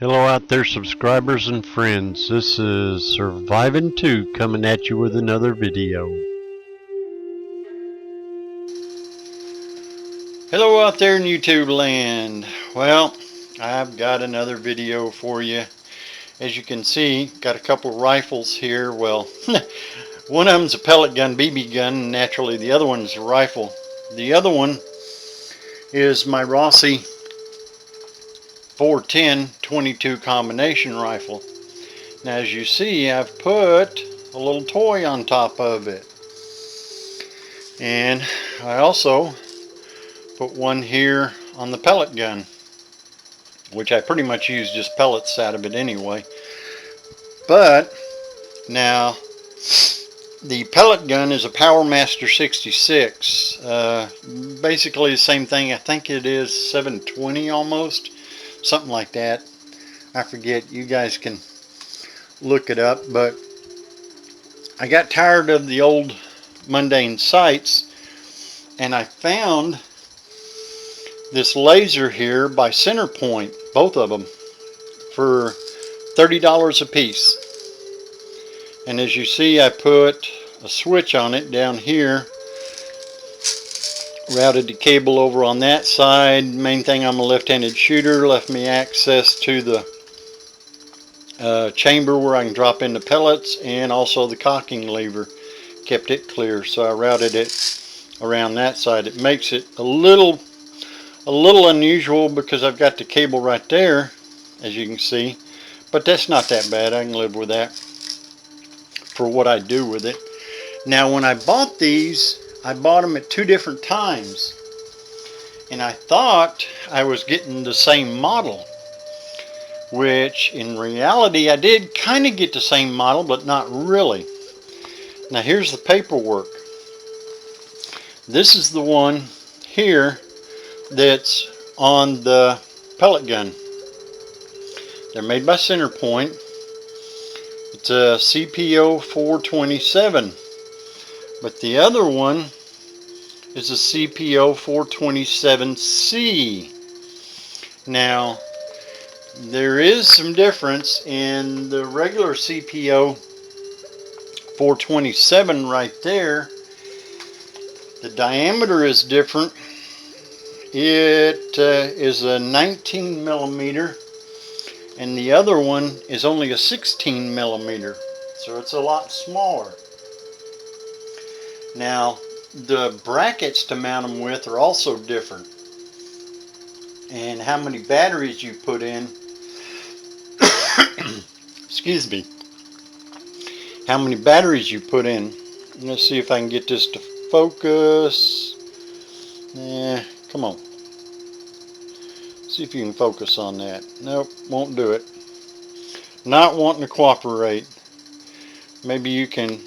Hello out there, subscribers and friends. This is Surviving 2 coming at you with another video. Hello out there in YouTube land. Well, I've got another video for you. As you can see, got a couple rifles here. Well, one of them's a pellet gun, BB gun, and naturally the other one's a rifle. The other one is my Rossi 410 22 combination rifle. Now, as you see, I've put a little toy on top of it, and I also put one here on the pellet gun, which I pretty much use just pellets out of it anyway. But now the pellet gun is a PowerMaster 66, basically the same thing. I think it is 720 almost, something like that. I forget, you guys can look it up. But I got tired of the old mundane sights, and I found this laser here by Centerpoint, both of them, for $30 a piece. And as you see, I put a switch on it down here, routed the cable over on that side. Main thing, I'm a left-handed shooter, left me access to the chamber where I can drop in the pellets, and also the cocking lever, kept it clear, so I routed it around that side. It makes it a little unusual because I've got the cable right there, as you can see, but that's not that bad. I can live with that for what I do with it. Now, when I bought these, I bought them at two different times, and I thought I was getting the same model, which in reality I did kind of get the same model, but not really. Now, here's the paperwork. This is the one here that's on the pellet gun. They're made by Centerpoint. It's a CPO 427, but the other one is a CPO 427C. Now, there is some difference in the regular CPO 427 right there. The diameter is different. It is a 19 millimeter, and the other one is only a 16 millimeter, so it's a lot smaller. Now, the brackets to mount them with are also different, and how many batteries you put in excuse me, how many batteries you put in. Let's see if I can get this to focus. Come on, see if you can focus on that. Nope, won't do it. Not wanting to cooperate. Maybe you can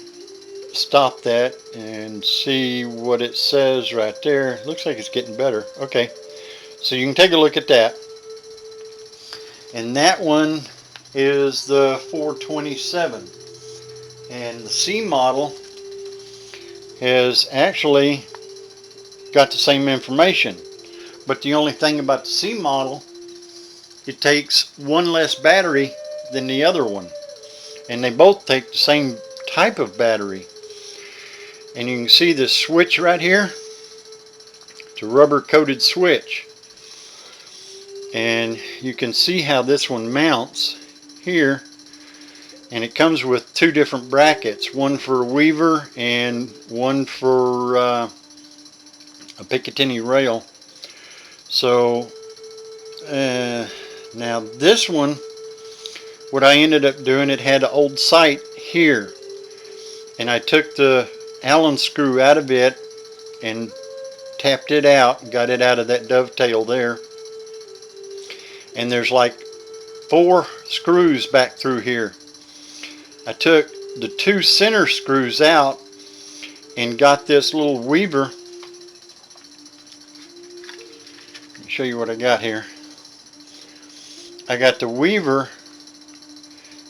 stop that and see what it says right there. Looks like it's getting better. Okay, so you can take a look at that. And that one is the 427, and the C model has actually got the same information, but the only thing about the C model, it takes one less battery than the other one, and they both take the same type of battery. And you can see this switch right here. It's a rubber coated switch, and you can see how this one mounts here, and it comes with two different brackets, one for Weaver and one for a Picatinny rail. So now this one, what I ended up doing, it had an old sight here, and I took the Allen screw out of it and tapped it out, got it out of that dovetail there, and there's like 4 screws back through here. I took the 2 center screws out and got this little Weaver. Let me show you what I got here. I got the Weaver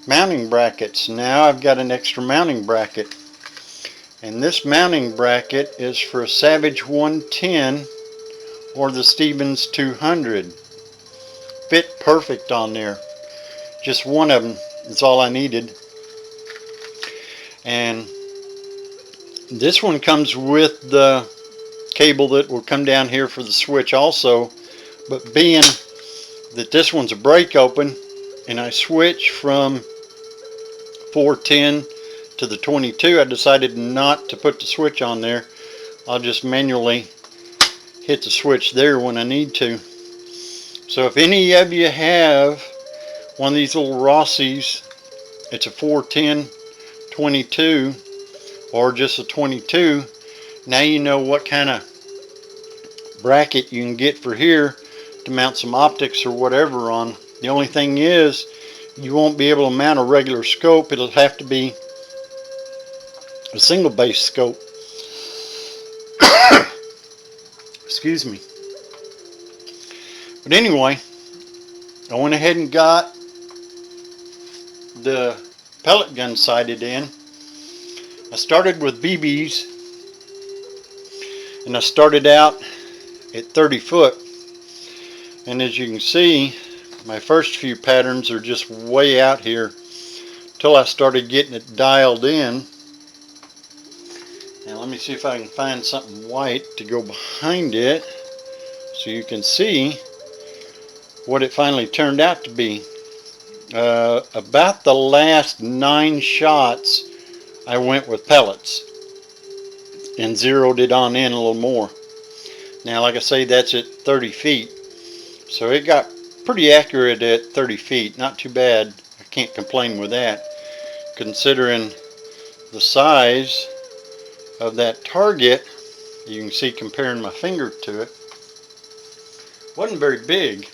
mounting brackets. Now I've got an extra mounting bracket, and this mounting bracket is for a Savage 110 or the Stevens 200. Fit perfect on there. Just one of them is all I needed. And this one comes with the cable that will come down here for the switch also, but being that this one's a break open and I switch from 410 to the 22, I decided not to put the switch on there. I'll just manually hit the switch there when I need to. So if any of you have one of these little Rossies, it's a 410 22 or just a 22, now you know what kind of bracket you can get for here to mount some optics or whatever on. The only thing is, you won't be able to mount a regular scope. It'll have to be a single base scope. Excuse me. But anyway, I went ahead and got the pellet gun sighted in. I started with BBs, and I started out at 30 foot. And as you can see, my first few patterns are just way out here till I started getting it dialed in. Now let me see if I can find something white to go behind it so you can see what it finally turned out to be. About the last 9 shots I went with pellets and zeroed it on in a little more. Now like I say, that's at 30 feet. So it got pretty accurate at 30 feet. Not too bad. I can't complain with that, considering the size of that target. You can see, comparing my finger to it, wasn't very big.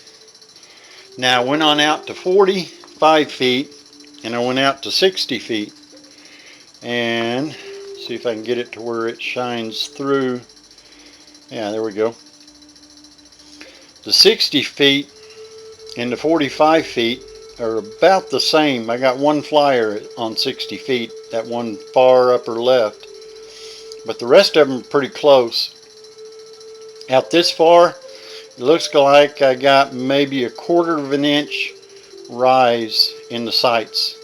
Now I went on out to 45 feet and I went out to 60 feet, and see if I can get it to where it shines through. Yeah, there we go. The 60 feet and the 45 feet are about the same. I got one flyer on 60 feet, that one far upper left, but the rest of them are pretty close. Out this far, it looks like I got maybe 1/4 of an inch rise in the sights,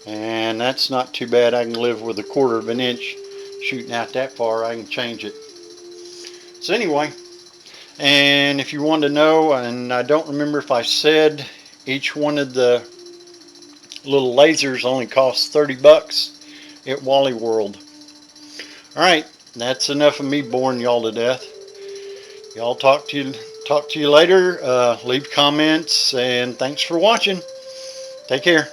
and that's not too bad. I can live with 1/4 of an inch shooting out that far. I can change it. So anyway, and if you want to know, and I don't remember if I said, each one of the little lasers only costs 30 bucks at Wally World. Alright, that's enough of me boring y'all to death. Y'all talk to you later. Leave comments, and thanks for watching. Take care.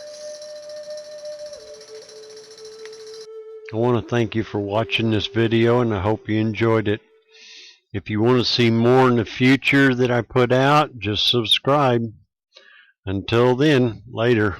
I want to thank you for watching this video, and I hope you enjoyed it. If you want to see more in the future that I put out, just subscribe. Until then, later.